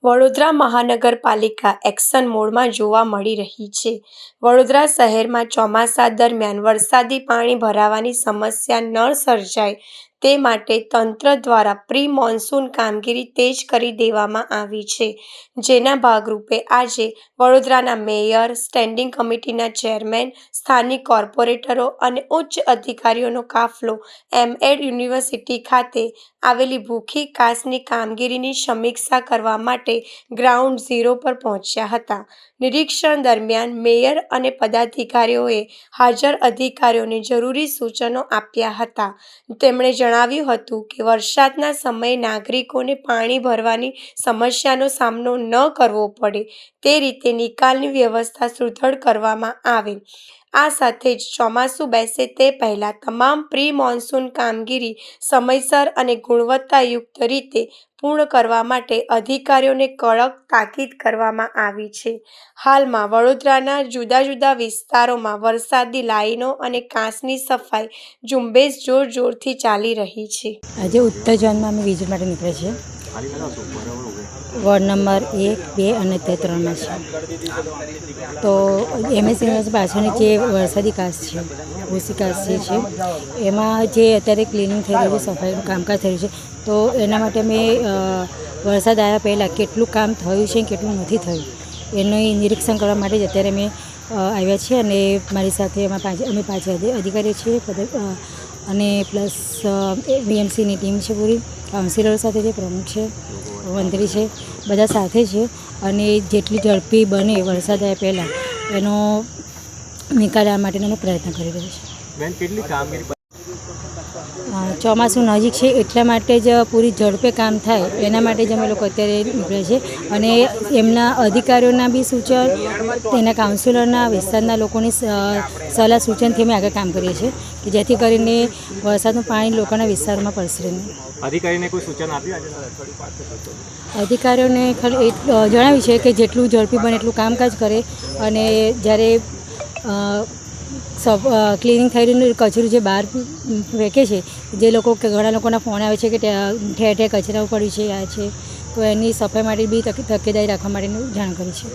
વડોદરા મહાનગરપાલિકા એક્શન મોડમાં જોવા મળી રહી છે। વડોદરા શહેરમાં ચોમાસા દરમિયાન વરસાદી પાણી ભરાવાની સમસ્યા ન સર્જાય તે માટે તંત્ર દ્વારા પ્રી મોન્સૂન કામગીરી તેજ કરી દેવામાં આવી છે, જેના ભાગરૂપે આજે વડોદરાના મેયર, સ્ટેન્ડિંગ કમિટીના ચેરમેન, સ્થાનિક કોર્પોરેટરો અને ઉચ્ચ અધિકારીઓનો કાફલો એમએડ યુનિવર્સિટી ખાતે આવેલી ભૂખી કાસની કામગીરીની સમીક્ષા કરવા માટે ગ્રાઉન્ડ ઝીરો પર પહોંચ્યા હતા। નિરીક્ષણ દરમિયાન મેયર અને પદાધિકારીઓએ હાજર અધિકારીઓને જરૂરી સૂચનો આપ્યા હતા। તેમણે જણાવ્યું હતું કે વરસાદના સમયે નાગરિકોને પાણી ભરવાની સમસ્યાનો સામનો ન કરવો પડે તે રીતે નિકાલની વ્યવસ્થા સુદૃઢ કરવામાં આવે। આ સાથે જ ચોમાસું બેસે તે પહેલાં તમામ પ્રી મોન્સૂન કામગીરી સમયસર અને ગુણવત્તાયુક્ત રીતે પૂર્ણ કરવા માટે અધિકારીઓને કડક તાકીદ કરવામાં આવી છે। હાલમાં વડોદરાના જુદા જુદા વિસ્તારોમાં વરસાદી લાઈનો અને કાંસની સફાઈ ઝુંબેશ જોરશોરથી ચાલી રહી છે। આજે ઉત્તર ઝોનમાં અમે વિઝિટ માટે નીકળ્યા છીએ। વોર્ડ નંબર 1, 2 અને 3 છે। તો એમએસ પાછળની જે વરસાદી કાંસ છે, ભૂસી કાંસ જે છે, એમાં જે અત્યારે ક્લિનિંગ થઈ રહ્યું છે, સફાઈનું કામકાજ થઈ રહ્યું છે, તો એના માટે અમે વરસાદ આવ્યા પહેલાં કેટલું કામ થયું છે કેટલું નથી થયું એનું નિરીક્ષણ કરવા માટે જ અત્યારે અમે આવ્યા છીએ। અને મારી સાથે અમે 5 અધિકારીઓ છીએ અને પ્લસ બીએમસીની ટીમ છે, પૂરી કાઉન્સિલરો સાથે છે, પ્રમુખ છે, મંત્રી છે, બધા સાથે છે। અને જેટલી ઝડપી બને વરસાદ આવ્યા પહેલાં એનો નિકાલ આવવા માટેનો અમે પ્રયત્ન કરી રહ્યા છીએ। ચોમાસું નજીક છે એટલા માટે જ પૂરી ઝડપે કામ થાય એના માટે જ અમે લોકો અત્યારે નીકળ્યા છીએ। અને એમના અધિકારીઓના બી સૂચન, તેના કાઉન્સિલરના, વિસ્તારના લોકોની સલાહ સૂચનથી અમે આગળ કામ કરીએ છીએ કે જેથી કરીને વરસાદનું પાણી લોકોના વિસ્તારોમાં પ્રસરે નહીં। અધિકારીને કોઈ સૂચન આપ્યું? અધિકારીઓને ખાલી જણાવ્યું છે કે જેટલું ઝડપી બને એટલું કામકાજ કરે અને જ્યારે ક્લિનિંગ થઈ રહ્યું કચરું જે બહાર ફેંકે છે, જે લોકો ઘણા લોકોના ફોન આવે છે કે ઠેર ઠેર કચરાઓ પડ્યું છે, આ છે, તો એની સફાઈ માટે બી તકેદારી રાખવા માટેની જાણ કરી છે।